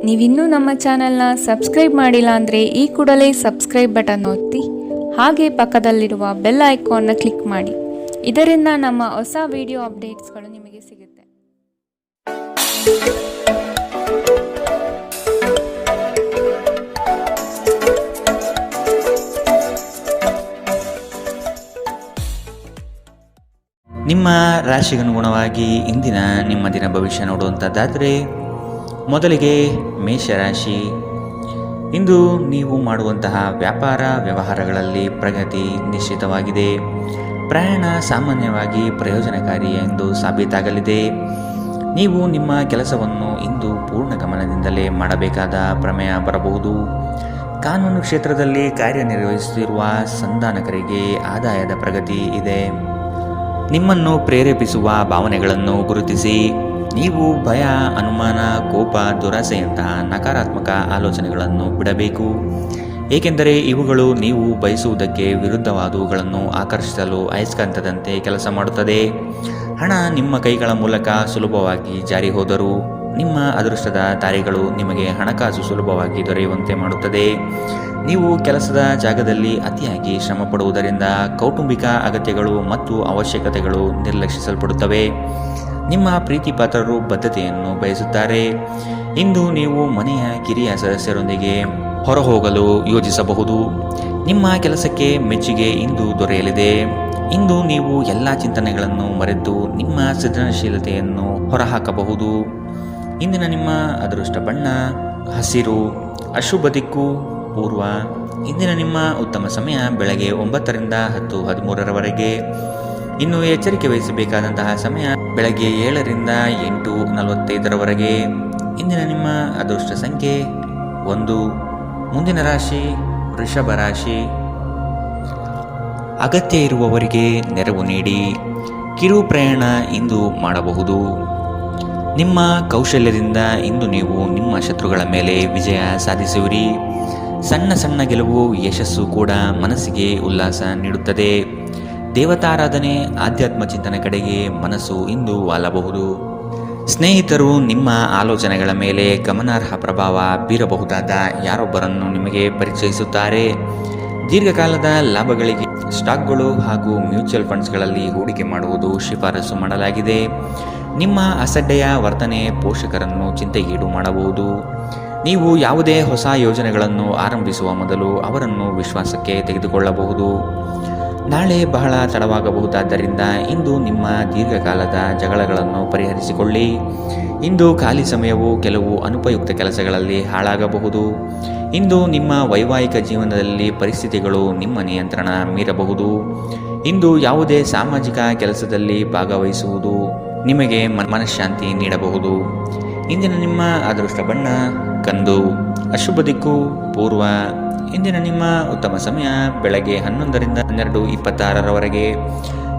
ನೀವಿನ್ನೂ ನಮ್ಮ ಚಾನೆಲ್ನ ಸಬ್ಸ್ಕ್ರೈಬ್ ಮಾಡಿಲ್ಲ ಅಂದರೆ ಈ ಕೂಡಲೇ ಸಬ್ಸ್ಕ್ರೈಬ್ ಬಟನ್ ಒತ್ತಿ ಹಾಗೆ ಪಕ್ಕದಲ್ಲಿರುವ ಬೆಲ್ ಐಕಾನ್ನ ಕ್ಲಿಕ್ ಮಾಡಿ. ಇದರಿಂದ ನಮ್ಮ ಹೊಸ ವಿಡಿಯೋ ಅಪ್ಡೇಟ್ಸ್ಗಳು ನಿಮಗೆ ಸಿಗುತ್ತೆ. ನಿಮ್ಮ ರಾಶಿಗನುಗುಣವಾಗಿ ಇಂದಿನ ನಿಮ್ಮ ದಿನ ಭವಿಷ್ಯ ನೋಡುವಂಥದ್ದಾದರೆ ಮೊದಲಿಗೆ ಮೇಷರಾಶಿ. ಇಂದು ನೀವು ಮಾಡುವಂತಹ ವ್ಯಾಪಾರ ವ್ಯವಹಾರಗಳಲ್ಲಿ ಪ್ರಗತಿ ನಿಶ್ಚಿತವಾಗಿದೆ. ಪ್ರಯಾಣ ಸಾಮಾನ್ಯವಾಗಿ ಪ್ರಯೋಜನಕಾರಿ ಎಂದು ಸಾಬೀತಾಗಲಿದೆ. ನೀವು ನಿಮ್ಮ ಕೆಲಸವನ್ನು ಇಂದು ಪೂರ್ಣ ಗಮನದಿಂದಲೇ ಮಾಡಬೇಕಾದ ಪ್ರಮೇಯ ಬರಬಹುದು. ಕಾನೂನು ಕ್ಷೇತ್ರದಲ್ಲಿ ಕಾರ್ಯನಿರ್ವಹಿಸುತ್ತಿರುವ ಸಂಧಾನಕರಿಗೆ ಆದಾಯದ ಪ್ರಗತಿ ಇದೆ. ನಿಮ್ಮನ್ನು ಪ್ರೇರೇಪಿಸುವ ಭಾವನೆಗಳನ್ನು ಗುರುತಿಸಿ. ನೀವು ಭಯ, ಅನುಮಾನ, ಕೋಪ, ದುರಾಸೆಯಂತಹ ನಕಾರಾತ್ಮಕ ಆಲೋಚನೆಗಳನ್ನು ಬಿಡಬೇಕು. ಏಕೆಂದರೆ ಇವುಗಳು ನೀವು ಬಯಸುವುದಕ್ಕೆ ವಿರುದ್ಧವಾದವುಗಳನ್ನು ಆಕರ್ಷಿಸಲು ಅಯಸ್ಕಾಂತದಂತೆ ಕೆಲಸ ಮಾಡುತ್ತದೆ. ಹಣ ನಿಮ್ಮ ಕೈಗಳ ಮೂಲಕ ಸುಲಭವಾಗಿ ಜಾರಿ ಹೋದರೂ ನಿಮ್ಮ ಅದೃಷ್ಟದ ದಾರಿಗಳು ನಿಮಗೆ ಹಣಕಾಸು ಸುಲಭವಾಗಿ ದೊರೆಯುವಂತೆ ಮಾಡುತ್ತದೆ. ನೀವು ಕೆಲಸದ ಜಾಗದಲ್ಲಿ ಅತಿಯಾಗಿ ಶ್ರಮ ಪಡುವುದರಿಂದ ಕೌಟುಂಬಿಕ ಅಗತ್ಯಗಳು ಮತ್ತು ಅವಶ್ಯಕತೆಗಳು ನಿರ್ಲಕ್ಷಿಸಲ್ಪಡುತ್ತವೆ. ನಿಮ್ಮ ಪ್ರೀತಿ ಪಾತ್ರರು ಬದ್ಧತೆಯನ್ನು ಬಯಸುತ್ತಾರೆ. ಇಂದು ನೀವು ಮನೆಯ ಕಿರಿಯ ಸದಸ್ಯರೊಂದಿಗೆ ಹೊರಹೋಗಲು ಯೋಜಿಸಬಹುದು. ನಿಮ್ಮ ಕೆಲಸಕ್ಕೆ ಮೆಚ್ಚುಗೆ ಇಂದು ದೊರೆಯಲಿದೆ. ಇಂದು ನೀವು ಎಲ್ಲ ಚಿಂತನೆಗಳನ್ನು ಮರೆತು ನಿಮ್ಮ ಸೃಜನಶೀಲತೆಯನ್ನು ಹೊರಹಾಕಬಹುದು. ಇಂದಿನ ನಿಮ್ಮ ಅದೃಷ್ಟ ಬಣ್ಣ ಹಸಿರು. ಅಶುಭ ದಿಕ್ಕು ಪೂರ್ವ. ಇಂದಿನ ನಿಮ್ಮ ಉತ್ತಮ ಸಮಯ ಬೆಳಗ್ಗೆ 9ರಿಂದ 10:13ರವರೆಗೆ. ಇನ್ನು ಎಚ್ಚರಿಕೆ ವಹಿಸಬೇಕಾದಂತಹ ಸಮಯ ಬೆಳಗ್ಗೆ 7ರಿಂದ 8:45ರವರೆಗೆ. ಇಂದಿನ ನಿಮ್ಮ ಅದೃಷ್ಟ ಸಂಖ್ಯೆ 1. ಮುಂದಿನ ರಾಶಿ ವೃಷಭ ರಾಶಿ. ಅಗತ್ಯ ಇರುವವರಿಗೆ ನೆರವು ನೀಡಿ. ಕಿರು ಪ್ರಯಾಣ ಇಂದು ಮಾಡಬಹುದು. ನಿಮ್ಮ ಕೌಶಲ್ಯದಿಂದ ಇಂದು ನೀವು ನಿಮ್ಮ ಶತ್ರುಗಳ ಮೇಲೆ ವಿಜಯ ಸಾಧಿಸುವಿರಿ. ಸಣ್ಣ ಸಣ್ಣ ಗೆಲುವು ಯಶಸ್ಸು ಕೂಡ ಮನಸ್ಸಿಗೆ ಉಲ್ಲಾಸ ನೀಡುತ್ತದೆ. ದೇವತಾರಾಧನೆ, ಆಧ್ಯಾತ್ಮ ಚಿಂತನೆ ಕಡೆಗೆ ಮನಸ್ಸು ಇಂದು ವಾಲಬಹುದು. ಸ್ನೇಹಿತರು ನಿಮ್ಮ ಆಲೋಚನೆಗಳ ಮೇಲೆ ಗಮನಾರ್ಹ ಪ್ರಭಾವ ಬೀರಬಹುದಾದ ಯಾರೊಬ್ಬರನ್ನು ನಿಮಗೆ ಪರಿಚಯಿಸುತ್ತಾರೆ. ದೀರ್ಘಕಾಲದ ಲಾಭಗಳಿಗೆ ಸ್ಟಾಕ್ಗಳು ಹಾಗೂ ಮ್ಯೂಚುವಲ್ ಫಂಡ್ಸ್ಗಳಲ್ಲಿ ಹೂಡಿಕೆ ಮಾಡುವುದು ಶಿಫಾರಸು ಮಾಡಲಾಗಿದೆ. ನಿಮ್ಮ ಅಸಡ್ಡೆಯ ವರ್ತನೆ ಪೋಷಕರನ್ನು ಚಿಂತೆಗೀಡು ಮಾಡಬಹುದು. ನೀವು ಯಾವುದೇ ಹೊಸ ಯೋಜನೆಗಳನ್ನು ಆರಂಭಿಸುವ ಮೊದಲು ಅವರನ್ನು ವಿಶ್ವಾಸಕ್ಕೆ ತೆಗೆದುಕೊಳ್ಳಬಹುದು. ನಾಳೆ ಬಹಳ ತಡವಾಗಬಹುದಾದ್ದರಿಂದ ಇಂದು ನಿಮ್ಮ ದೀರ್ಘಕಾಲದ ಜಗಳಗಳನ್ನು ಪರಿಹರಿಸಿಕೊಳ್ಳಿ. ಇಂದು ಖಾಲಿ ಸಮಯವು ಕೆಲವು ಅನುಪಯುಕ್ತ ಕೆಲಸಗಳಲ್ಲಿ ಹಾಳಾಗಬಹುದು. ಇಂದು ನಿಮ್ಮ ವೈವಾಹಿಕ ಜೀವನದಲ್ಲಿ ಪರಿಸ್ಥಿತಿಗಳು ನಿಮ್ಮ ನಿಯಂತ್ರಣ ಮೀರಬಹುದು. ಇಂದು ಯಾವುದೇ ಸಾಮಾಜಿಕ ಕೆಲಸದಲ್ಲಿ ಭಾಗವಹಿಸುವುದು ನಿಮಗೆ ಮನಃಶಾಂತಿ ನೀಡಬಹುದು. ಇಂದಿನ ನಿಮ್ಮ ಅದೃಷ್ಟ ಬಣ್ಣ ಕಂದು. ಅಶುಭ ದಿಕ್ಕು ಪೂರ್ವ. ಇಂದಿನ ನಿಮ್ಮ ಉತ್ತಮ ಸಮಯ ಬೆಳಗ್ಗೆ 11ರಿಂದ 12:26ರವರೆಗೆ.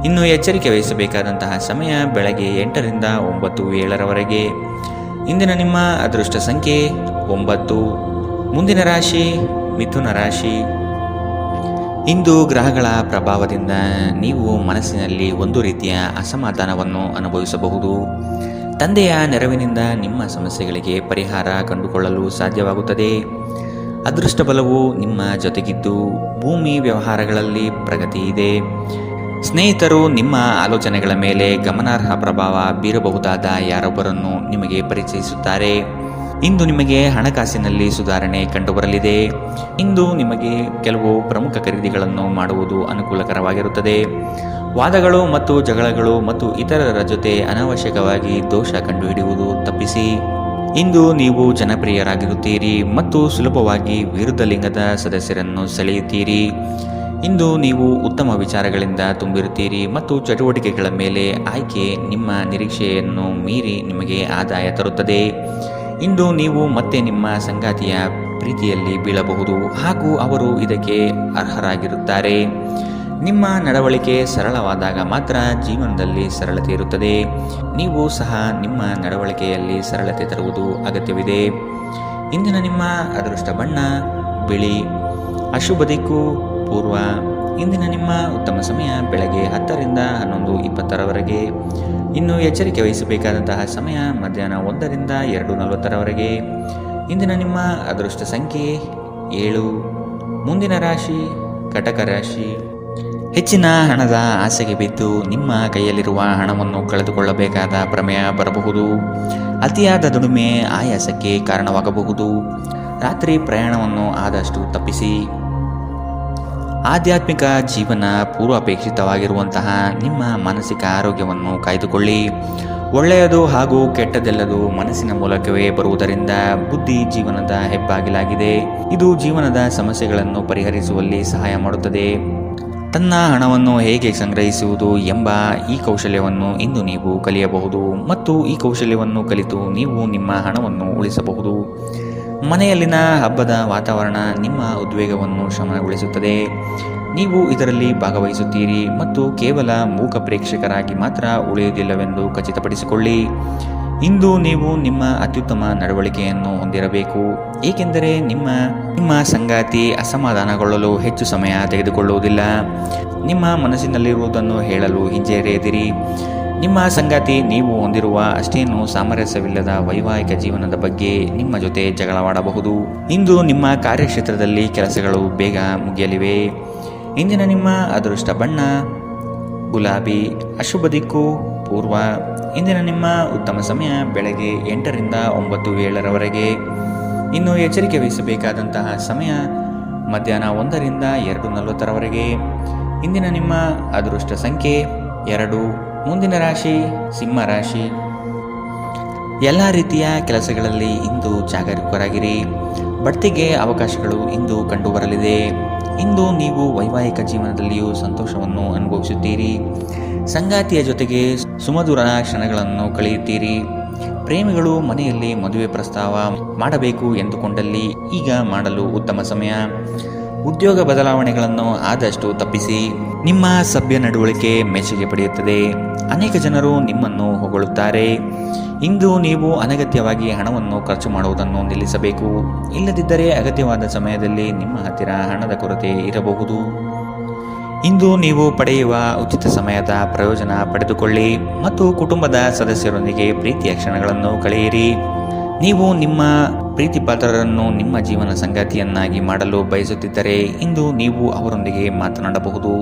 ಇನ್ನು ಎಚ್ಚರಿಕೆ ವಹಿಸಬೇಕಾದಂತಹ ಸಮಯ ಬೆಳಗ್ಗೆ 8ರಿಂದ 9:07ರವರೆಗೆ. ಇಂದಿನ ನಿಮ್ಮ ಅದೃಷ್ಟ ಸಂಖ್ಯೆ 9. ಮುಂದಿನ ರಾಶಿ ಮಿಥುನ ರಾಶಿ. ಇಂದು ಗ್ರಹಗಳ ಪ್ರಭಾವದಿಂದ ನೀವು ಮನಸ್ಸಿನಲ್ಲಿ ಒಂದು ರೀತಿಯ ಅಸಮಾಧಾನವನ್ನು ಅನುಭವಿಸಬಹುದು. ತಂದೆಯ ನೆರವಿನಿಂದ ನಿಮ್ಮ ಸಮಸ್ಯೆಗಳಿಗೆ ಪರಿಹಾರ ಕಂಡುಕೊಳ್ಳಲು ಸಾಧ್ಯವಾಗುತ್ತದೆ. ಅದೃಷ್ಟ ಬಲವು ನಿಮ್ಮ ಜೊತೆಗಿದ್ದು ಭೂಮಿ ವ್ಯವಹಾರಗಳಲ್ಲಿ ಪ್ರಗತಿ ಇದೆ. ಸ್ನೇಹಿತರು ನಿಮ್ಮ ಆಲೋಚನೆಗಳ ಮೇಲೆ ಗಮನಾರ್ಹ ಪ್ರಭಾವ ಬೀರಬಹುದಾದ ಯಾರೊಬ್ಬರನ್ನು ನಿಮಗೆ ಪರಿಚಯಿಸುತ್ತಾರೆ. ಇಂದು ನಿಮಗೆ ಹಣಕಾಸಿನಲ್ಲಿ ಸುಧಾರಣೆ ಕಂಡುಬರಲಿದೆ. ಇಂದು ನಿಮಗೆ ಕೆಲವು ಪ್ರಮುಖ ಖರೀದಿಗಳನ್ನು ಮಾಡುವುದು ಅನುಕೂಲಕರವಾಗಿರುತ್ತದೆ. ವಾದಗಳು ಮತ್ತು ಜಗಳಗಳು ಮತ್ತು ಇತರರ ಜೊತೆ ಅನಾವಶ್ಯಕವಾಗಿ ದೋಷ ಕಂಡುಹಿಡಿಯುವುದು ತಪ್ಪಿಸಿ. ಇಂದು ನೀವು ಜನಪ್ರಿಯರಾಗಿರುತ್ತೀರಿ ಮತ್ತು ಸುಲಭವಾಗಿ ವಿರುದ್ಧ ಲಿಂಗದ ಸದಸ್ಯರನ್ನು ಸೆಳೆಯುತ್ತೀರಿ. ಇಂದು ನೀವು ಉತ್ತಮ ವಿಚಾರಗಳಿಂದ ತುಂಬಿರುತ್ತೀರಿ ಮತ್ತು ಚಟುವಟಿಕೆಗಳ ಮೇಲೆ ಆಯ್ಕೆ ನಿಮ್ಮ ನಿರೀಕ್ಷೆಯನ್ನು ಮೀರಿ ನಿಮಗೆ ಆದಾಯ ತರುತ್ತದೆ. ಇಂದು ನೀವು ಮತ್ತೆ ನಿಮ್ಮ ಸಂಗಾತಿಯ ಪ್ರೀತಿಯಲ್ಲಿ ಬೀಳಬಹುದು ಹಾಗೂ ಅವರು ಇದಕ್ಕೆ ಅರ್ಹರಾಗಿರುತ್ತಾರೆ. ನಿಮ್ಮ ನಡವಳಿಕೆ ಸರಳವಾದಾಗ ಮಾತ್ರ ಜೀವನದಲ್ಲಿ ಸರಳತೆ ಇರುತ್ತದೆ. ನೀವು ಸಹ ನಿಮ್ಮ ನಡವಳಿಕೆಯಲ್ಲಿ ಸರಳತೆ ತರುವುದು ಅಗತ್ಯವಿದೆ. ಇಂದಿನ ನಿಮ್ಮ ಅದೃಷ್ಟ ಬಣ್ಣ ಬಿಳಿ. ಅಶುಭ ದಿಕ್ಕು ಪೂರ್ವ. ಇಂದಿನ ನಿಮ್ಮ ಉತ್ತಮ ಸಮಯ ಬೆಳಗ್ಗೆ 10ರಿಂದ 11:20ರವರೆಗೆ. ಇನ್ನು ಎಚ್ಚರಿಕೆ ವಹಿಸಬೇಕಾದಂತಹ ಸಮಯ ಮಧ್ಯಾಹ್ನ 1ರಿಂದ 2:40ರವರೆಗೆ. ಇಂದಿನ ನಿಮ್ಮ ಅದೃಷ್ಟ ಸಂಖ್ಯೆ 7. ಮುಂದಿನ ರಾಶಿ ಕಟಕ ರಾಶಿ. ಹೆಚ್ಚಿನ ಹಣದ ಆಸೆಗೆ ಬಿದ್ದು ನಿಮ್ಮ ಕೈಯಲ್ಲಿರುವ ಹಣವನ್ನು ಕಳೆದುಕೊಳ್ಳಬೇಕಾದ ಪ್ರಮೇಯ ಬರಬಹುದು. ಅತಿಯಾದ ದುಡಿಮೆ ಆಯಾಸಕ್ಕೆ ಕಾರಣವಾಗಬಹುದು. ರಾತ್ರಿ ಪ್ರಯಾಣವನ್ನು ಆದಷ್ಟು ತಪ್ಪಿಸಿ. ಆಧ್ಯಾತ್ಮಿಕ ಜೀವನ ಪೂರ್ವಾಪೇಕ್ಷಿತವಾಗಿರುವಂತಹ ನಿಮ್ಮ ಮಾನಸಿಕ ಆರೋಗ್ಯವನ್ನು ಕಾಯ್ದುಕೊಳ್ಳಿ. ಒಳ್ಳೆಯದು ಹಾಗೂ ಕೆಟ್ಟದೆಲ್ಲದು ಮನಸ್ಸಿನ ಮೂಲಕವೇ ಬರುವುದರಿಂದ ಬುದ್ಧಿ ಜೀವನದ ಹೆಬ್ಬಾಗಿಲಾಗಿದೆ. ಇದು ಜೀವನದ ಸಮಸ್ಯೆಗಳನ್ನು ಪರಿಹರಿಸುವಲ್ಲಿ ಸಹಾಯ ಮಾಡುತ್ತದೆ. ತನ್ನ ಹಣವನ್ನು ಹೇಗೆ ಸಂಗ್ರಹಿಸುವುದು ಎಂಬ ಈ ಕೌಶಲ್ಯವನ್ನು ಇಂದು ನೀವು ಕಲಿಯಬಹುದು ಮತ್ತು ಈ ಕೌಶಲ್ಯವನ್ನು ಕಲಿತು ನೀವು ನಿಮ್ಮ ಹಣವನ್ನು ಉಳಿಸಬಹುದು. ಮನೆಯಲ್ಲಿನ ಹಬ್ಬದ ವಾತಾವರಣ ನಿಮ್ಮ ಉದ್ವೇಗವನ್ನು ಶಮನಗೊಳಿಸುತ್ತದೆ. ನೀವು ಇದರಲ್ಲಿ ಭಾಗವಹಿಸುತ್ತೀರಿ ಮತ್ತು ಕೇವಲ ಮೂಕ ಪ್ರೇಕ್ಷಕರಾಗಿ ಮಾತ್ರ ಉಳಿಯುವುದಿಲ್ಲವೆಂದು ಖಚಿತಪಡಿಸಿಕೊಳ್ಳಿ. ಇಂದು ನೀವು ನಿಮ್ಮ ಅತ್ಯುತ್ತಮ ನಡವಳಿಕೆಯನ್ನು ಹೊಂದಿರಬೇಕು, ಏಕೆಂದರೆ ನಿಮ್ಮ ಸಂಗಾತಿ ಅಸಮಾಧಾನಗೊಳ್ಳಲು ಹೆಚ್ಚು ಸಮಯ ತೆಗೆದುಕೊಳ್ಳುವುದಿಲ್ಲ. ನಿಮ್ಮ ಮನಸ್ಸಿನಲ್ಲಿರುವುದನ್ನು ಹೇಳಲು ಹಿಂಜರಿಯದಿರಿ. ನಿಮ್ಮ ಸಂಗಾತಿ ನೀವು ಹೊಂದಿರುವ ಅಷ್ಟೇನೂ ಸಾಮರಸ್ಯವಿಲ್ಲದ ವೈವಾಹಿಕ ಜೀವನದ ಬಗ್ಗೆ ನಿಮ್ಮ ಜೊತೆ ಜಗಳವಾಡಬಹುದು. ಇಂದು ನಿಮ್ಮ ಕಾರ್ಯಕ್ಷೇತ್ರದಲ್ಲಿ ಕೆಲಸಗಳು ಬೇಗ ಮುಗಿಯಲಿವೆ. ಇಂದಿನ ನಿಮ್ಮ ಅದೃಷ್ಟ ಬಣ್ಣ ಗುಲಾಬಿ. ಅಶುಭ ದಿಕ್ಕು ಪೂರ್ವ. ಇಂದಿನ ನಿಮ್ಮ ಉತ್ತಮ ಸಮಯ ಬೆಳಗ್ಗೆ 8 ರಿಂದ 9, 7ರವರೆಗೆ. ಇನ್ನು ಎಚ್ಚರಿಕೆ ವಹಿಸಬೇಕಾದಂತಹ ಸಮಯ ಮಧ್ಯಾಹ್ನ 1 ರಿಂದ 2:40ರವರೆಗೆ. ಇಂದಿನ ನಿಮ್ಮ ಅದೃಷ್ಟ ಸಂಖ್ಯೆ 2. ಮುಂದಿನ ರಾಶಿ ಸಿಂಹ ರಾಶಿ. ಎಲ್ಲ ರೀತಿಯ ಕೆಲಸಗಳಲ್ಲಿ ಇಂದು ಜಾಗರೂಕರಾಗಿರಿ. ಬಡ್ತಿಗೆ ಅವಕಾಶಗಳು ಇಂದು ಕಂಡುಬರಲಿದೆ. ಇಂದು ನೀವು ವೈವಾಹಿಕ ಜೀವನದಲ್ಲಿಯೂ ಸಂತೋಷವನ್ನು ಅನುಭವಿಸುತ್ತೀರಿ. ಸಂಗಾತಿಯ ಜೊತೆಗೆ ಸುಮಧುರ ಕ್ಷಣಗಳನ್ನು ಕಳೆಯುತ್ತೀರಿ. ಪ್ರೇಮಿಗಳು ಮನೆಯಲ್ಲಿ ಮದುವೆ ಪ್ರಸ್ತಾವ ಮಾಡಬೇಕು ಎಂದುಕೊಂಡಲ್ಲಿ ಈಗ ಮಾಡಲು ಉತ್ತಮ ಸಮಯ. ಉದ್ಯೋಗ ಬದಲಾವಣೆಗಳನ್ನು ಆದಷ್ಟು ತಪ್ಪಿಸಿ. ನಿಮ್ಮ ಸಭ್ಯ ನಡವಳಿಕೆ ಮೆಚ್ಚುಗೆ ಪಡೆಯುತ್ತದೆ. ಅನೇಕ ಜನರು ನಿಮ್ಮನ್ನು ಹೊಗಳುತ್ತಾರೆ. ಇಂದು ನೀವು ಅನಗತ್ಯವಾಗಿ ಹಣವನ್ನು ಖರ್ಚು ಮಾಡುವುದನ್ನು ನಿಲ್ಲಿಸಬೇಕು. ಇಲ್ಲದಿದ್ದರೆ ಅಗತ್ಯವಾದ ಸಮಯದಲ್ಲಿ ನಿಮ್ಮ ಹತ್ತಿರ ಹಣದ ಕೊರತೆ ಇರಬಹುದು. ಇಂದು ನೀವು ಪಡೆಯುವ ಉಚಿತ ಸಮಯದ ಪ್ರಯೋಜನ ಪಡೆದುಕೊಳ್ಳಿ ಮತ್ತು ಕುಟುಂಬದ ಸದಸ್ಯರೊಂದಿಗೆ ಪ್ರೀತಿಯ ಕ್ಷಣಗಳನ್ನು ಕಳೆಯಿರಿ. ನೀವು ನಿಮ್ಮ ಪ್ರೀತಿಪಾತ್ರರನ್ನು ನಿಮ್ಮ ಜೀವನ ಸಂಗಾತಿಯನ್ನಾಗಿ ಮಾಡಲು ಬಯಸುತ್ತಿದ್ದರೆ ಇಂದು ನೀವು ಅವರೊಂದಿಗೆ ಮಾತನಾಡಬಹುದು.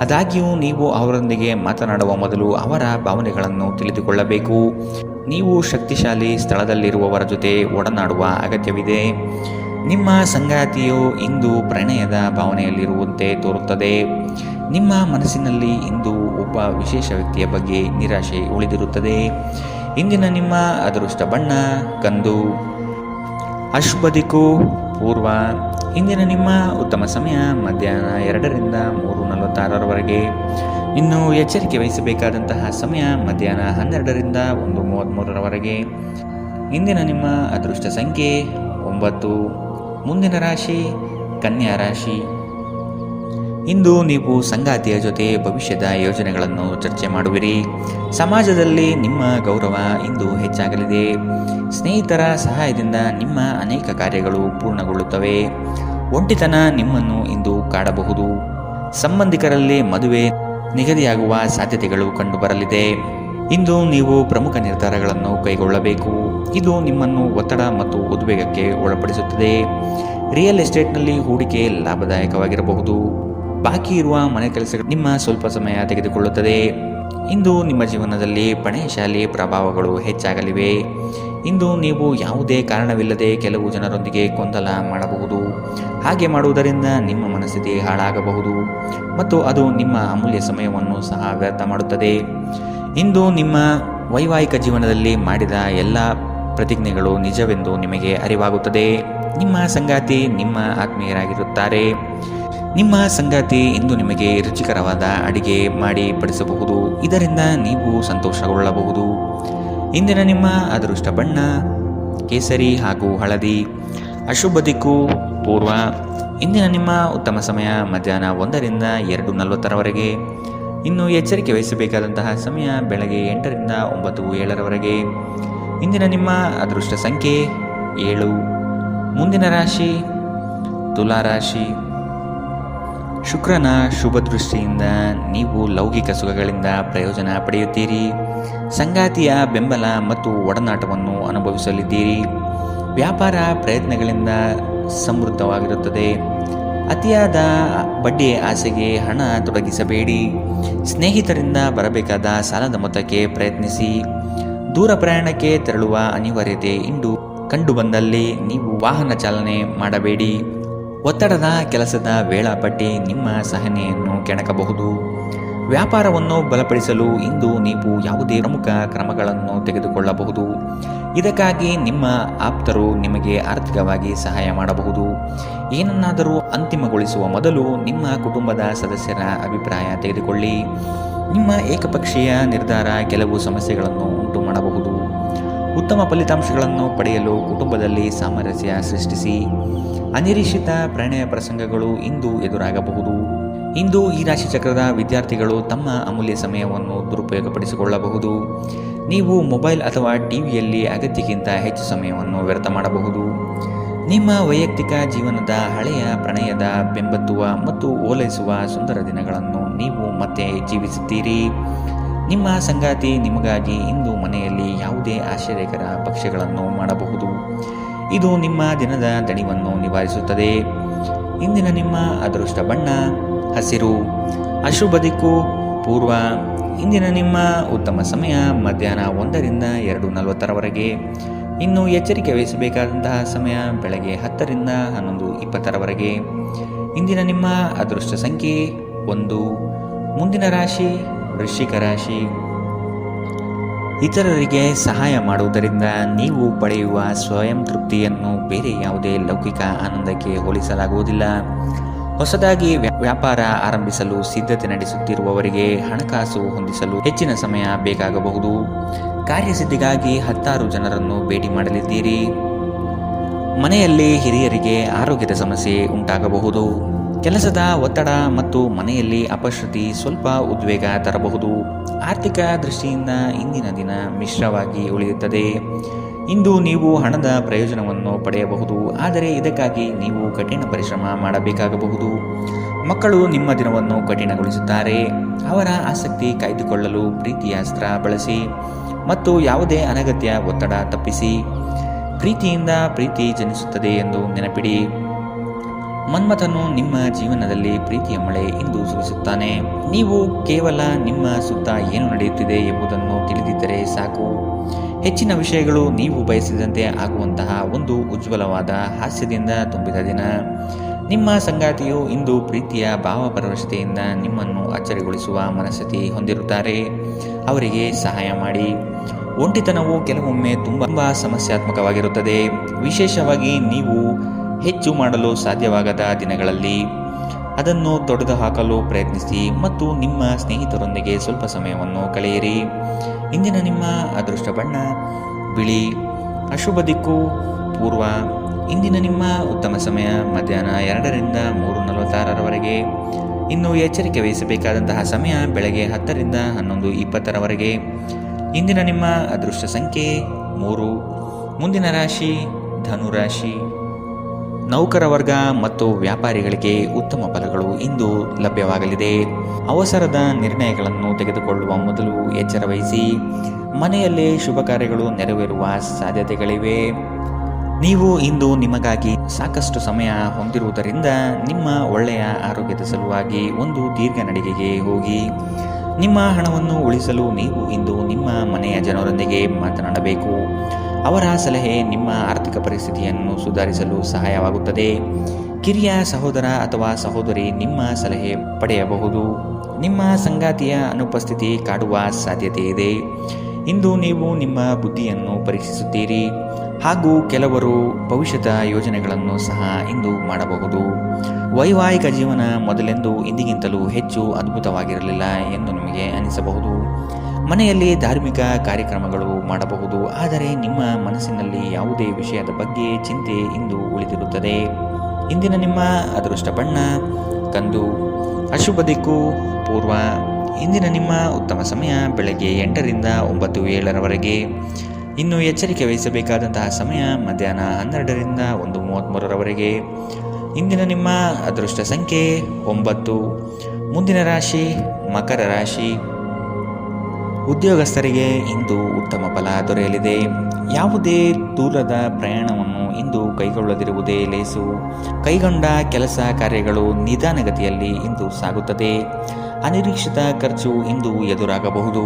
ಆದಾಗ್ಯೂ ನೀವು ಅವರೊಂದಿಗೆ ಮಾತನಾಡುವ ಮೊದಲು ಅವರ ಭಾವನೆಗಳನ್ನು ತಿಳಿದುಕೊಳ್ಳಬೇಕು. ನೀವು ಶಕ್ತಿಶಾಲಿ ಸ್ಥಳದಲ್ಲಿರುವವರ ಜೊತೆ ಒಡನಾಡುವ ಅಗತ್ಯವಿದೆ. ನಿಮ್ಮ ಸಂಗಾತಿಯು ಇಂದು ಪ್ರಣಯದ ಭಾವನೆಯಲ್ಲಿರುವಂತೆ ತೋರುತ್ತದೆ. ನಿಮ್ಮ ಮನಸ್ಸಿನಲ್ಲಿ ಇಂದು ಒಬ್ಬ ವಿಶೇಷ ವ್ಯಕ್ತಿಯ ಬಗ್ಗೆ ನಿರಾಶೆ ಉಳಿದಿರುತ್ತದೆ. ಇಂದಿನ ನಿಮ್ಮ ಅದೃಷ್ಟ ಬಣ್ಣ ಕಂದು. ಅಶುಭ ದಿಕ್ಕು ಪೂರ್ವ. ಇಂದಿನ ನಿಮ್ಮ ಉತ್ತಮ ಸಮಯ ಮಧ್ಯಾಹ್ನ 2 ರಿಂದ 3:46ರವರೆಗೆ. ಇನ್ನು ಎಚ್ಚರಿಕೆ ವಹಿಸಬೇಕಾದಂತಹ ಸಮಯ ಮಧ್ಯಾಹ್ನ 12 ರಿಂದ 1:33ರವರೆಗೆ. ಇಂದಿನ ನಿಮ್ಮ ಅದೃಷ್ಟ ಸಂಖ್ಯೆ 9. ಮುಂದಿನ ರಾಶಿ ಕನ್ಯಾ ರಾಶಿ. ಇಂದು ನೀವು ಸಂಗಾತಿಯ ಜೊತೆ ಭವಿಷ್ಯದ ಯೋಜನೆಗಳನ್ನು ಚರ್ಚೆ ಮಾಡುವಿರಿ. ಸಮಾಜದಲ್ಲಿ ನಿಮ್ಮ ಗೌರವ ಇಂದು ಹೆಚ್ಚಾಗಲಿದೆ. ಸ್ನೇಹಿತರ ಸಹಾಯದಿಂದ ನಿಮ್ಮ ಅನೇಕ ಕಾರ್ಯಗಳು ಪೂರ್ಣಗೊಳ್ಳುತ್ತವೆ. ಒಂಟಿತನ ನಿಮ್ಮನ್ನು ಇಂದು ಕಾಡಬಹುದು. ಸಂಬಂಧಿಕರಲ್ಲಿ ಮದುವೆ ನಿಗದಿಯಾಗುವ ಸಾಧ್ಯತೆಗಳು ಕಂಡುಬರಲಿದೆ. ಇಂದು ನೀವು ಪ್ರಮುಖ ನಿರ್ಧಾರಗಳನ್ನು ಕೈಗೊಳ್ಳಬೇಕು. ಇದು ನಿಮ್ಮನ್ನು ಒತ್ತಡ ಮತ್ತು ಉದ್ವೇಗಕ್ಕೆ ಒಳಪಡಿಸುತ್ತದೆ. ರಿಯಲ್ ಎಸ್ಟೇಟ್ನಲ್ಲಿ ಹೂಡಿಕೆ ಲಾಭದಾಯಕವಾಗಿರಬಹುದು. ಬಾಕಿ ಇರುವ ಮನೆ ಕೆಲಸಗಳು ನಿಮ್ಮ ಸ್ವಲ್ಪ ಸಮಯ ತೆಗೆದುಕೊಳ್ಳುತ್ತದೆ. ಇಂದು ನಿಮ್ಮ ಜೀವನದಲ್ಲಿ ಪಣೆಶಾಲಿ ಪ್ರಭಾವಗಳು ಹೆಚ್ಚಾಗಲಿವೆ. ಇಂದು ನೀವು ಯಾವುದೇ ಕಾರಣವಿಲ್ಲದೆ ಕೆಲವು ಜನರೊಂದಿಗೆ ಗೊಂದಲ ಮಾಡಬಹುದು. ಹಾಗೆ ಮಾಡುವುದರಿಂದ ನಿಮ್ಮ ಮನಸ್ಥಿತಿ ಹಾಳಾಗಬಹುದು ಮತ್ತು ಅದು ನಿಮ್ಮ ಅಮೂಲ್ಯ ಸಮಯವನ್ನು ಸಹ ವ್ಯರ್ಥ ಮಾಡುತ್ತದೆ. ಇಂದು ನಿಮ್ಮ ವೈವಾಹಿಕ ಜೀವನದಲ್ಲಿ ಮಾಡಿದ ಎಲ್ಲ ಪ್ರತಿಜ್ಞೆಗಳು ನಿಜವೆಂದು ನಿಮಗೆ ಅರಿವಾಗುತ್ತದೆ. ನಿಮ್ಮ ಸಂಗಾತಿ ನಿಮ್ಮ ಆತ್ಮೀಯರಾಗಿರುತ್ತಾರೆ. ನಿಮ್ಮ ಸಂಗಾತಿ ಇಂದು ನಿಮಗೆ ರುಚಿಕರವಾದ ಅಡಿಗೆ ಮಾಡಿ ಬಡಿಸಬಹುದು. ಇದರಿಂದ ನೀವು ಸಂತೋಷಗೊಳ್ಳಬಹುದು. ಇಂದಿನ ನಿಮ್ಮ ಅದೃಷ್ಟ ಬಣ್ಣ ಕೇಸರಿ ಹಾಗೂ ಹಳದಿ. ಅಶುಭ ದಿಕ್ಕು ಪೂರ್ವ. ಇಂದಿನ ನಿಮ್ಮ ಉತ್ತಮ ಸಮಯ ಮಧ್ಯಾಹ್ನ 1 ರಿಂದ 2:40ರವರೆಗೆ. ಇನ್ನು ಎಚ್ಚರಿಕೆ ವಹಿಸಬೇಕಾದಂತಹ ಸಮಯ ಬೆಳಗ್ಗೆ 8 ರಿಂದ 9, 7ರವರೆಗೆ. ಇಂದಿನ ನಿಮ್ಮ ಅದೃಷ್ಟ ಸಂಖ್ಯೆ 7. ಮುಂದಿನ ರಾಶಿ ತುಲಾ ರಾಶಿ. ಶುಕ್ರನ ಶುಭ ದೃಷ್ಟಿಯಿಂದ ನೀವು ಲೌಕಿಕ ಸುಖಗಳಿಂದ ಪ್ರಯೋಜನ ಪಡೆಯುತ್ತೀರಿ. ಸಂಗಾತಿಯ ಬೆಂಬಲ ಮತ್ತು ಒಡನಾಟವನ್ನು ಅನುಭವಿಸಲಿದ್ದೀರಿ. ವ್ಯಾಪಾರ ಪ್ರಯತ್ನಗಳಿಂದ ಸಮೃದ್ಧವಾಗಿರುತ್ತದೆ. ಅತಿಯಾದ ಬಡ್ಡಿ ಆಸೆಗೆ ಹಣ ತೊಡಗಿಸಬೇಡಿ. ಸ್ನೇಹಿತರಿಂದ ಬರಬೇಕಾದ ಸಾಲದ ಮೊತ್ತಕ್ಕೆ ಪ್ರಯತ್ನಿಸಿ. ದೂರ ಪ್ರಯಾಣಕ್ಕೆ ತೆರಳುವ ಅನಿವಾರ್ಯತೆ ಕಂಡುಬಂದಲ್ಲಿ ನೀವು ವಾಹನ ಚಾಲನೆ ಮಾಡಬೇಡಿ. ಒತ್ತಡದ ಕೆಲಸದ ವೇಳಾಪಟ್ಟಿ ನಿಮ್ಮ ಸಹನೆಯನ್ನು ಕೆಣಕಬಹುದು. ವ್ಯಾಪಾರವನ್ನು ಬಲಪಡಿಸಲು ಇಂದು ನೀವು ಯಾವುದೇ ಪ್ರಮುಖ ಕ್ರಮಗಳನ್ನು ತೆಗೆದುಕೊಳ್ಳಬಹುದು. ಇದಕ್ಕಾಗಿ ನಿಮ್ಮ ಆಪ್ತರು ನಿಮಗೆ ಆರ್ಥಿಕವಾಗಿ ಸಹಾಯ ಮಾಡಬಹುದು. ಏನನ್ನಾದರೂ ಅಂತಿಮಗೊಳಿಸುವ ಮೊದಲು ನಿಮ್ಮ ಕುಟುಂಬದ ಸದಸ್ಯರ ಅಭಿಪ್ರಾಯ ತೆಗೆದುಕೊಳ್ಳಿ. ನಿಮ್ಮ ಏಕಪಕ್ಷೀಯ ನಿರ್ಧಾರ ಕೆಲವು ಸಮಸ್ಯೆಗಳನ್ನು ಉಂಟು ಮಾಡಬಹುದು. ಉತ್ತಮ ಫಲಿತಾಂಶಗಳನ್ನು ಪಡೆಯಲು ಕುಟುಂಬದಲ್ಲಿ ಸಾಮರಸ್ಯ ಸೃಷ್ಟಿಸಿ. ಅನಿರೀಕ್ಷಿತ ಪ್ರಣಯ ಪ್ರಸಂಗಗಳು ಇಂದು ಎದುರಾಗಬಹುದು. ಇಂದು ಈ ರಾಶಿಚಕ್ರದ ವಿದ್ಯಾರ್ಥಿಗಳು ತಮ್ಮ ಅಮೂಲ್ಯ ಸಮಯವನ್ನು ದುರುಪಯೋಗಪಡಿಸಿಕೊಳ್ಳಬಹುದು. ನೀವು ಮೊಬೈಲ್ ಅಥವಾ ಟಿವಿಯಲ್ಲಿ ಅಗತ್ಯಕ್ಕಿಂತ ಹೆಚ್ಚು ಸಮಯವನ್ನು ವ್ಯರ್ಥ ಮಾಡಬಹುದು. ನಿಮ್ಮ ವೈಯಕ್ತಿಕ ಜೀವನದ ಹಳೆಯ ಪ್ರಣಯದ ಬೆಂಬತ್ತುವ ಮತ್ತು ಓಲೈಸುವ ಸುಂದರ ದಿನಗಳನ್ನು ನೀವು ಮತ್ತೆ ಜೀವಿಸುತ್ತೀರಿ. ನಿಮ್ಮ ಸಂಗಾತಿ ನಿಮಗಾಗಿ ಇಂದು ಮನೆಯಲ್ಲಿ ಯಾವುದೇ ಆಶ್ಚರ್ಯಕರ ಭಕ್ಷ್ಯಗಳನ್ನು ಮಾಡಬಹುದು. ಇದು ನಿಮ್ಮ ದಿನದ ದಣಿವನ್ನು ನಿವಾರಿಸುತ್ತದೆ. ಇಂದಿನ ನಿಮ್ಮ ಅದೃಷ್ಟ ಬಣ್ಣ ಹಸಿರು. ಅಶುಭ ದಿಕ್ಕು ಪೂರ್ವ. ಇಂದಿನ ನಿಮ್ಮ ಉತ್ತಮ ಸಮಯ ಮಧ್ಯಾಹ್ನ 1ರಿಂದ 2:40ರವರೆಗೆ. ಇನ್ನು ಎಚ್ಚರಿಕೆ ವಹಿಸಬೇಕಾದಂತಹ ಸಮಯ ಬೆಳಗ್ಗೆ 10ರಿಂದ 11:20ರವರೆಗೆ. ಇಂದಿನ ನಿಮ್ಮ ಅದೃಷ್ಟ ಸಂಖ್ಯೆ 1. ಮುಂದಿನ ರಾಶಿ ವೃಶ್ಚಿಕ ರಾಶಿ. ಇತರರಿಗೆ ಸಹಾಯ ಮಾಡುವುದರಿಂದ ನೀವು ಪಡೆಯುವ ಸ್ವಯಂ ತೃಪ್ತಿಯನ್ನು ಬೇರೆ ಯಾವುದೇ ಲೌಕಿಕ ಆನಂದಕ್ಕೆ ಹೋಲಿಸಲಾಗುವುದಿಲ್ಲ. ಹೊಸದಾಗಿ ವ್ಯಾಪಾರ ಆರಂಭಿಸಲು ಸಿದ್ಧತೆ ನಡೆಸುತ್ತಿರುವವರಿಗೆ ಹಣಕಾಸು ಹೊಂದಿಸಲು ಹೆಚ್ಚಿನ ಸಮಯ ಬೇಕಾಗಬಹುದು. ಕಾರ್ಯಸಿದ್ಧಿಗಾಗಿ 10 ಜನರನ್ನು ಭೇಟಿ ಮಾಡಲಿದ್ದೀರಿ. ಮನೆಯಲ್ಲಿ ಹಿರಿಯರಿಗೆ ಆರೋಗ್ಯದ ಸಮಸ್ಯೆ ಉಂಟಾಗಬಹುದು. ಕೆಲಸದ ಒತ್ತಡ ಮತ್ತು ಮನೆಯಲ್ಲಿ ಅಪಶ್ರುತಿ ಸ್ವಲ್ಪ ಉದ್ವೇಗ ತರಬಹುದು. ಆರ್ಥಿಕ ದೃಷ್ಟಿಯಿಂದ ಇಂದಿನ ದಿನ ಮಿಶ್ರವಾಗಿ ಉಳಿಯುತ್ತದೆ. ಇಂದು ನೀವು ಹಣದ ಪ್ರಯೋಜನವನ್ನು ಪಡೆಯಬಹುದು, ಆದರೆ ಇದಕ್ಕಾಗಿ ನೀವು ಕಠಿಣ ಪರಿಶ್ರಮ ಮಾಡಬೇಕಾಗಬಹುದು. ಮಕ್ಕಳು ನಿಮ್ಮ ದಿನವನ್ನು ಕಠಿಣಗೊಳಿಸುತ್ತಾರೆ. ಅವರ ಆಸಕ್ತಿ ಕಾಯ್ದುಕೊಳ್ಳಲು ಪ್ರೀತಿಯ ಅಸ್ತ್ರ ಬಳಸಿ ಮತ್ತು ಯಾವುದೇ ಅನಗತ್ಯ ಒತ್ತಡ ತಪ್ಪಿಸಿ. ಪ್ರೀತಿಯಿಂದ ಪ್ರೀತಿ ಜನಿಸುತ್ತದೆ ಎಂದು ನೆನಪಿಡಿ. ಮನ್ಮಥನು ನಿಮ್ಮ ಜೀವನದಲ್ಲಿ ಪ್ರೀತಿಯ ಮಳೆ ಇಂದು ಸುರಿಸುತ್ತಾನೆ. ನೀವು ಕೇವಲ ನಿಮ್ಮ ಸುತ್ತ ಏನು ನಡೆಯುತ್ತಿದೆ ಎಂಬುದನ್ನು ತಿಳಿದಿದ್ದರೆ ಸಾಕು. ಹೆಚ್ಚಿನ ವಿಷಯಗಳು ನೀವು ಬಯಸಿದಂತೆ ಆಗುವಂತಹ ಒಂದು ಉಜ್ವಲವಾದ ಹಾಸ್ಯದಿಂದ ತುಂಬಿದ ದಿನ. ನಿಮ್ಮ ಸಂಗಾತಿಯು ಇಂದು ಪ್ರೀತಿಯ ಭಾವಪರವಶತೆಯಿಂದ ನಿಮ್ಮನ್ನು ಅಚ್ಚರಿಗೊಳಿಸುವ ಮನಸ್ಥಿತಿ ಹೊಂದಿರುತ್ತಾರೆ. ಅವರಿಗೆ ಸಹಾಯ ಮಾಡಿ. ಒಂಟಿತನವು ಕೆಲವೊಮ್ಮೆ ತುಂಬಾ ಸಮಸ್ಯಾತ್ಮಕವಾಗಿರುತ್ತದೆ, ವಿಶೇಷವಾಗಿ ನೀವು ಹೆಚ್ಚು ಮಾಡಲು ಸಾಧ್ಯವಾಗದ ದಿನಗಳಲ್ಲಿ. ಅದನ್ನು ತೊಡೆದುಹಾಕಲು ಪ್ರಯತ್ನಿಸಿ ಮತ್ತು ನಿಮ್ಮ ಸ್ನೇಹಿತರೊಂದಿಗೆ ಸ್ವಲ್ಪ ಸಮಯವನ್ನು ಕಳೆಯಿರಿ. ಇಂದಿನ ನಿಮ್ಮ ಅದೃಷ್ಟ ಬಣ್ಣ ಬಿಳಿ. ಅಶುಭ ದಿಕ್ಕು ಪೂರ್ವ. ಇಂದಿನ ನಿಮ್ಮ ಉತ್ತಮ ಸಮಯ ಮಧ್ಯಾಹ್ನ 2ರಿಂದ 3:46ರವರೆಗೆ. ಇನ್ನು ಎಚ್ಚರಿಕೆ ವಹಿಸಬೇಕಾದಂತಹ ಸಮಯ ಬೆಳಗ್ಗೆ 10ರಿಂದ 11:20ರವರೆಗೆ. ಇಂದಿನ ನಿಮ್ಮ ಅದೃಷ್ಟ ಸಂಖ್ಯೆ 3. ಮುಂದಿನ ರಾಶಿ ಧನುರಾಶಿ. ನೌಕರ ವರ್ಗ ಮತ್ತು ವ್ಯಾಪಾರಿಗಳಿಗೆ ಉತ್ತಮ ಫಲಗಳು ಇಂದು ಲಭ್ಯವಾಗಲಿದೆ. ಅವಸರದ ನಿರ್ಣಯಗಳನ್ನು ತೆಗೆದುಕೊಳ್ಳುವ ಮೊದಲು ಎಚ್ಚರ ವಹಿಸಿ. ಮನೆಯಲ್ಲಿ ಶುಭ ಕಾರ್ಯಗಳು ನೆರವೇರುವ ಸಾಧ್ಯತೆಗಳಿವೆ. ನೀವು ಇಂದು ನಿಮಗಾಗಿ ಸಾಕಷ್ಟು ಸಮಯ ಹೊಂದಿರುವುದರಿಂದ ನಿಮ್ಮ ಒಳ್ಳೆಯ ಆರೋಗ್ಯದ ಸಲುವಾಗಿ ಒಂದು ದೀರ್ಘ ನಡಿಗೆಗೆ ಹೋಗಿ. ನಿಮ್ಮ ಹಣವನ್ನು ಉಳಿಸಲು ನೀವು ಇಂದು ನಿಮ್ಮ ಮನೆಯ ಜನರೊಂದಿಗೆ ಮಾತನಾಡಬೇಕು. ಅವರ ಸಲಹೆ ನಿಮ್ಮ ಆರ್ಥಿಕ ಪರಿಸ್ಥಿತಿಯನ್ನು ಸುಧಾರಿಸಲು ಸಹಾಯವಾಗುತ್ತದೆ. ಕಿರಿಯ ಸಹೋದರ ಅಥವಾ ಸಹೋದರಿ ನಿಮ್ಮ ಸಲಹೆ ಪಡೆಯಬಹುದು. ನಿಮ್ಮ ಸಂಗಾತಿಯ ಅನುಪಸ್ಥಿತಿ ಕಾಡುವ ಸಾಧ್ಯತೆ ಇದೆ. ಇಂದು ನೀವು ನಿಮ್ಮ ಬುದ್ಧಿಯನ್ನು ಪರೀಕ್ಷಿಸುತ್ತೀರಿ ಹಾಗೂ ಕೆಲವರು ಭವಿಷ್ಯದ ಯೋಜನೆಗಳನ್ನು ಸಹ ಇಂದು ಮಾಡಬಹುದು. ವೈವಾಹಿಕ ಜೀವನ ಮೊದಲೆಂದು ಇಂದಿಗಿಂತಲೂ ಹೆಚ್ಚು ಅದ್ಭುತವಾಗಿರಲಿಲ್ಲ ಎಂದು ನಿಮಗೆ ಅನಿಸಬಹುದು. ಮನೆಯಲ್ಲಿ ಧಾರ್ಮಿಕ ಕಾರ್ಯಕ್ರಮಗಳು ಮಾಡಬಹುದು, ಆದರೆ ನಿಮ್ಮ ಮನಸ್ಸಿನಲ್ಲಿ ಯಾವುದೇ ವಿಷಯದ ಬಗ್ಗೆ ಚಿಂತೆ ಇಂದು ಉಳಿದಿರುತ್ತದೆ. ಇಂದಿನ ನಿಮ್ಮ ಅದೃಷ್ಟ ಬಣ್ಣ ಕಂದು. ಅಶುಭ ದಿಕ್ಕು ಪೂರ್ವ. ಇಂದಿನ ನಿಮ್ಮ ಉತ್ತಮ ಸಮಯ ಬೆಳಗ್ಗೆ 8ರಿಂದ 9:07ರವರೆಗೆ. ಇನ್ನು ಎಚ್ಚರಿಕೆ ವಹಿಸಬೇಕಾದಂತಹ ಸಮಯ ಮಧ್ಯಾಹ್ನ 12ರಿಂದ 1:33ರವರೆಗೆ. ಇಂದಿನ ನಿಮ್ಮ ಅದೃಷ್ಟ ಸಂಖ್ಯೆ 9. ಮುಂದಿನ ರಾಶಿ ಮಕರ ರಾಶಿ. ಉದ್ಯೋಗಸ್ಥರಿಗೆ ಇಂದು ಉತ್ತಮ ಫಲ ದೊರೆಯಲಿದೆ. ಯಾವುದೇ ದೂರದ ಪ್ರಯಾಣವನ್ನು ಇಂದು ಕೈಗೊಳ್ಳದಿರುವುದೇ ಲೇಸು. ಕೈಗೊಂಡ ಕೆಲಸ ಕಾರ್ಯಗಳು ನಿಧಾನಗತಿಯಲ್ಲಿ ಇಂದು ಸಾಗುತ್ತದೆ. ಅನಿರೀಕ್ಷಿತ ಖರ್ಚು ಇಂದು ಎದುರಾಗಬಹುದು.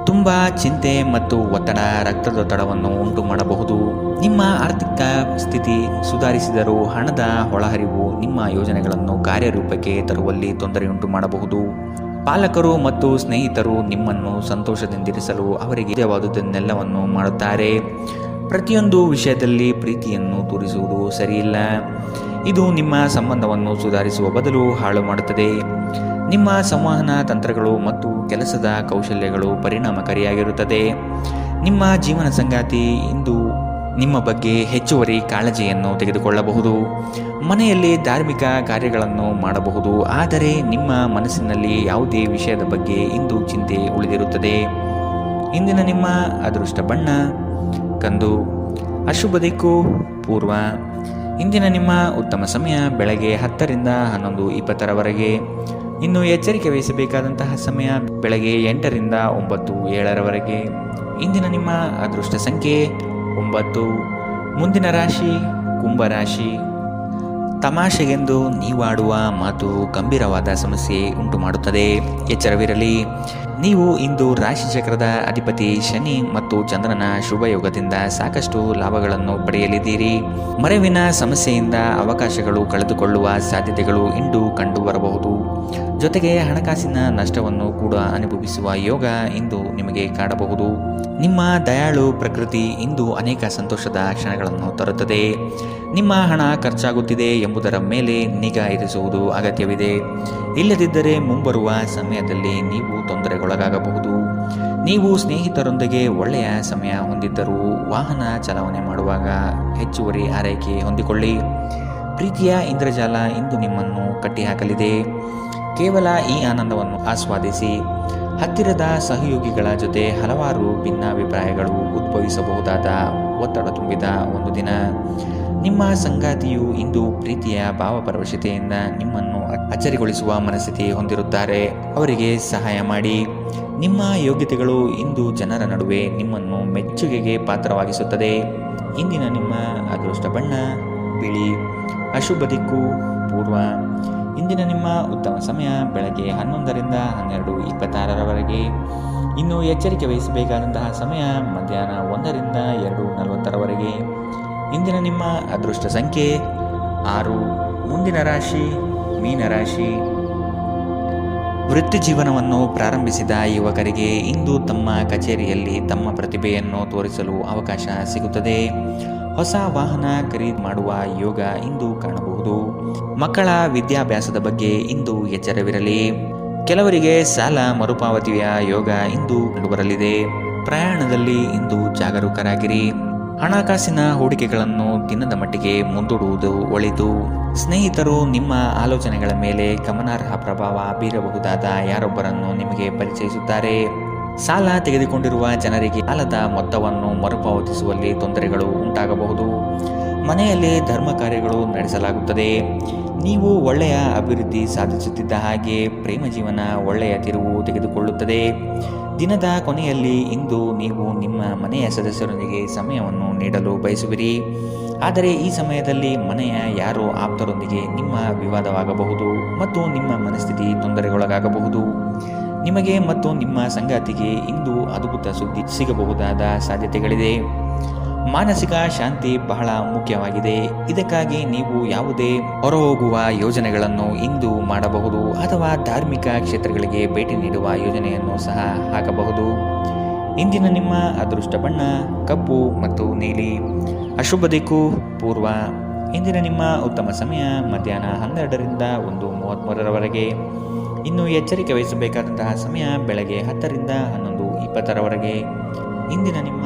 ತುಂಬ ಚಿಂತೆ ಮತ್ತು ಒತ್ತಡ ರಕ್ತದೊತ್ತಡವನ್ನು ಉಂಟು ಮಾಡಬಹುದು. ನಿಮ್ಮ ಆರ್ಥಿಕ ಸ್ಥಿತಿ ಸುಧಾರಿಸಿದರೂ ಹಣದ ಒಳಹರಿವು ನಿಮ್ಮ ಯೋಜನೆಗಳನ್ನು ಕಾರ್ಯರೂಪಕ್ಕೆ ತರುವಲ್ಲಿ ತೊಂದರೆಯುಂಟು ಮಾಡಬಹುದು. ಪಾಲಕರು ಮತ್ತು ಸ್ನೇಹಿತರು ನಿಮ್ಮನ್ನು ಸಂತೋಷದಿಂದಿರಿಸಲು ಅವರಿಗೆ ಇಷ್ಟವಾದುದನ್ನೆಲ್ಲವನ್ನು ಮಾಡುತ್ತಾರೆ. ಪ್ರತಿಯೊಂದು ವಿಷಯದಲ್ಲಿ ಪ್ರೀತಿಯನ್ನು ತೋರಿಸುವುದು ಸರಿಯಿಲ್ಲ. ಇದು ನಿಮ್ಮ ಸಂಬಂಧವನ್ನು ಸುಧಾರಿಸುವ ಬದಲು ಹಾಳು ಮಾಡುತ್ತದೆ. ನಿಮ್ಮ ಸಂವಹನ ತಂತ್ರಗಳು ಮತ್ತು ಕೆಲಸದ ಕೌಶಲ್ಯಗಳು ಪರಿಣಾಮಕಾರಿಯಾಗಿರುತ್ತದೆ. ನಿಮ್ಮ ಜೀವನ ಸಂಗಾತಿ ಇಂದು ನಿಮ್ಮ ಬಗ್ಗೆ ಹೆಚ್ಚುವರಿ ಕಾಳಜಿಯನ್ನು ತೆಗೆದುಕೊಳ್ಳಬಹುದು. ಮನೆಯಲ್ಲಿ ಧಾರ್ಮಿಕ ಕಾರ್ಯಗಳನ್ನು ಮಾಡಬಹುದು, ಆದರೆ ನಿಮ್ಮ ಮನಸ್ಸಿನಲ್ಲಿ ಯಾವುದೇ ವಿಷಯದ ಬಗ್ಗೆ ಇಂದು ಚಿಂತೆ ಉಳಿದಿರುತ್ತದೆ. ಇಂದಿನ ನಿಮ್ಮ ಅದೃಷ್ಟ ಬಣ್ಣ ಕಂದು. ಅಶುಭ ದಿಕ್ಕು ಪೂರ್ವ. ಇಂದಿನ ನಿಮ್ಮ ಉತ್ತಮ ಸಮಯ ಬೆಳಗ್ಗೆ 10 ರಿಂದ 11:20 ಇನ್ನು ಎಚ್ಚರಿಕೆ ವಹಿಸಬೇಕಾದಂತಹ ಸಮಯ ಬೆಳಗ್ಗೆ 8 ರಿಂದ 9:07 ಇಂದಿನ ನಿಮ್ಮ ಅದೃಷ್ಟ ಸಂಖ್ಯೆ 9. ಮುಂದಿನ ರಾಶಿ ಕುಂಭರಾಶಿ. ತಮಾಷೆಗೆಂದು ನೀವಾಡುವ ಮಾತು ಗಂಭೀರವಾದ ಸಮಸ್ಯೆ ಉಂಟು ಮಾಡುತ್ತದೆ. ಎಚ್ಚರವಿರಲಿ. ನೀವು ಇಂದು ರಾಶಿಚಕ್ರದ ಅಧಿಪತಿ ಶನಿ ಮತ್ತು ಚಂದ್ರನ ಶುಭಯೋಗದಿಂದ ಸಾಕಷ್ಟು ಲಾಭಗಳನ್ನು ಪಡೆಯಲಿದ್ದೀರಿ. ಮರೆವಿನ ಸಮಸ್ಯೆಯಿಂದ ಅವಕಾಶಗಳು ಕಳೆದುಕೊಳ್ಳುವ ಸಾಧ್ಯತೆಗಳು ಇಂದು ಕಂಡುಬರಬಹುದು. ಜೊತೆಗೆ ಹಣಕಾಸಿನ ನಷ್ಟವನ್ನು ಕೂಡ ಅನುಭವಿಸುವ ಯೋಗ ಇಂದು ನಿಮಗೆ ಕಾಡಬಹುದು. ನಿಮ್ಮ ದಯಾಳು ಪ್ರಕೃತಿ ಇಂದು ಅನೇಕ ಸಂತೋಷದ ಕ್ಷಣಗಳನ್ನು ತರುತ್ತದೆ. ನಿಮ್ಮ ಹಣ ಖರ್ಚಾಗುತ್ತಿದೆ ಎಂಬುದರ ಮೇಲೆ ನಿಗಾ ಇರಿಸುವುದು ಅಗತ್ಯವಿದೆ. ಇಲ್ಲದಿದ್ದರೆ ಮುಂಬರುವ ಸಮಯದಲ್ಲಿ ನೀವು ತೊಂದರೆಗೊಳಗಾಗಬಹುದು. ನೀವು ಸ್ನೇಹಿತರೊಂದಿಗೆ ಒಳ್ಳೆಯ ಸಮಯ ಹೊಂದಿದ್ದರೂ ವಾಹನ ಚಾಲನೆ ಮಾಡುವಾಗ ಹೆಚ್ಚುವರಿ ಆರೈಕೆ ಹೊಂದಿಕೊಳ್ಳಿ. ಪ್ರೀತಿಯ ಇಂದ್ರಜಾಲ ಇಂದು ನಿಮ್ಮನ್ನು ಕಟ್ಟಿಹಾಕಲಿದೆ. ಕೇವಲ ಈ ಆನಂದವನ್ನು ಆಸ್ವಾದಿಸಿ. ಹತ್ತಿರದ ಸಹಯೋಗಿಗಳ ಜೊತೆ ಹಲವಾರು ಭಿನ್ನಾಭಿಪ್ರಾಯಗಳು ಉದ್ಭವಿಸಬಹುದಾದ ಒತ್ತಡ ತುಂಬಿದ ಒಂದು ದಿನ. ನಿಮ್ಮ ಸಂಗಾತಿಯು ಇಂದು ಪ್ರೀತಿಯ ಭಾವಪರವಶತೆಯಿಂದ ನಿಮ್ಮನ್ನು ಅಚ್ಚರಿಗೊಳಿಸುವ ಮನಸ್ಥಿತಿ ಹೊಂದಿರುತ್ತಾರೆ. ಅವರಿಗೆ ಸಹಾಯ ಮಾಡಿ. ನಿಮ್ಮ ಯೋಗ್ಯತೆಗಳು ಇಂದು ಜನರ ನಡುವೆ ನಿಮ್ಮನ್ನು ಮೆಚ್ಚುಗೆಗೆ ಪಾತ್ರವಾಗಿಸುತ್ತದೆ. ಇಂದಿನ ನಿಮ್ಮ ಅದೃಷ್ಟ ಬಣ್ಣ ಬಿಳಿ. ಅಶುಭ ದಿಕ್ಕು ಪೂರ್ವ. ಇಂದಿನ ನಿಮ್ಮ ಉತ್ತಮ ಸಮಯ ಬೆಳಗ್ಗೆ 11 ರಿಂದ 12:26 ಇನ್ನು ಎಚ್ಚರಿಕೆ ವಹಿಸಬೇಕಾದಂತಹ ಸಮಯ ಮಧ್ಯಾಹ್ನ 1 ರಿಂದ 2:40 ಇಂದಿನ ನಿಮ್ಮ ಅದೃಷ್ಟ ಸಂಖ್ಯೆ 6. ಮುಂದಿನ ರಾಶಿ ಮೀನರಾಶಿ. ವೃತ್ತಿ ಜೀವನವನ್ನು ಪ್ರಾರಂಭಿಸಿದ ಯುವಕರಿಗೆ ಇಂದು ತಮ್ಮ ಕಚೇರಿಯಲ್ಲಿ ತಮ್ಮ ಪ್ರತಿಭೆಯನ್ನು ತೋರಿಸಲು ಅವಕಾಶ ಸಿಗುತ್ತದೆ. ಹೊಸ ವಾಹನ ಖರೀದಿ ಮಾಡುವ ಯೋಗ ಇಂದು ಕಾಣಬಹುದು. ಮಕ್ಕಳ ವಿದ್ಯಾಭ್ಯಾಸದ ಬಗ್ಗೆ ಇಂದು ಎಚ್ಚರವಿರಲಿ. ಕೆಲವರಿಗೆ ಸಾಲ ಮರುಪಾವತಿಯ ಯೋಗ ಇಂದು ಕಂಡುಬರಲಿದೆ. ಪ್ರಯಾಣದಲ್ಲಿ ಇಂದು ಜಾಗರೂಕರಾಗಿರಿ. ಹಣಕಾಸಿನ ಹೂಡಿಕೆಗಳನ್ನು ದಿನದ ಮಟ್ಟಿಗೆ ಮುಂದೂಡುವುದು ಒಳಿತು. ಸ್ನೇಹಿತರು ನಿಮ್ಮ ಆಲೋಚನೆಗಳ ಮೇಲೆ ಗಮನಾರ್ಹ ಪ್ರಭಾವ ಬೀರಬಹುದಾದ ಯಾರೊಬ್ಬರನ್ನು ನಿಮಗೆ ಪರಿಚಯಿಸುತ್ತಾರೆ. ಸಾಲ ತೆಗೆದುಕೊಂಡಿರುವ ಜನರಿಗೆ ಸಾಲದ ಮೊತ್ತವನ್ನು ಮರುಪಾವತಿಸುವಲ್ಲಿ ತೊಂದರೆಗಳು ಉಂಟಾಗಬಹುದು. ಮನೆಯಲ್ಲಿ ಧರ್ಮ ಕಾರ್ಯಗಳು ನಡೆಸಲಾಗುತ್ತದೆ. ನೀವು ಒಳ್ಳೆಯ ಅಭಿವೃದ್ಧಿ ಸಾಧಿಸುತ್ತಿದ್ದ ಹಾಗೆ ಪ್ರೇಮ ಜೀವನ ಒಳ್ಳೆಯ ತಿರುವು ತೆಗೆದುಕೊಳ್ಳುತ್ತದೆ. ದಿನದ ಕೊನೆಯಲ್ಲಿ ಇಂದು ನೀವು ನಿಮ್ಮ ಮನೆಯ ಸದಸ್ಯರೊಂದಿಗೆ ಸಮಯವನ್ನು ನೀಡಲು ಬಯಸುವಿರಿ. ಆದರೆ ಈ ಸಮಯದಲ್ಲಿ ಮನೆಯ ಯಾರೋ ಆಪ್ತರೊಂದಿಗೆ ನಿಮ್ಮ ವಿವಾದವಾಗಬಹುದು ಮತ್ತು ನಿಮ್ಮ ಮನಸ್ಥಿತಿ ತೊಂದರೆಗೊಳಗಾಗಬಹುದು. ನಿಮಗೆ ಮತ್ತು ನಿಮ್ಮ ಸಂಗಾತಿಗೆ ಇಂದು ಅದ್ಭುತ ಸುದ್ದಿ ಸಿಗಬಹುದಾದ ಸಾಧ್ಯತೆಗಳಿದೆ. ಮಾನಸಿಕ ಶಾಂತಿ ಬಹಳ ಮುಖ್ಯವಾಗಿದೆ. ಇದಕ್ಕಾಗಿ ನೀವು ಯಾವುದೇ ಹೊರಹೋಗುವ ಯೋಜನೆಗಳನ್ನು ಇಂದು ಮಾಡಬಹುದು ಅಥವಾ ಧಾರ್ಮಿಕ ಕ್ಷೇತ್ರಗಳಿಗೆ ಭೇಟಿ ನೀಡುವ ಯೋಜನೆಯನ್ನು ಸಹ ಹಾಕಬಹುದು. ಇಂದಿನ ನಿಮ್ಮ ಅದೃಷ್ಟ ಬಣ್ಣ ಕಪ್ಪು ಮತ್ತು ನೀಲಿ. ಅಶುಭ ದಿಕ್ಕು ಪೂರ್ವ. ಇಂದಿನ ನಿಮ್ಮ ಉತ್ತಮ ಸಮಯ ಮಧ್ಯಾಹ್ನ 12 ರಿಂದ 1:33 ಇನ್ನು ಎಚ್ಚರಿಕೆ ವಹಿಸಬೇಕಾದಂತಹ ಸಮಯ ಬೆಳಗ್ಗೆ 10 ರಿಂದ 11:20 ಇಂದಿನ ನಿಮ್ಮ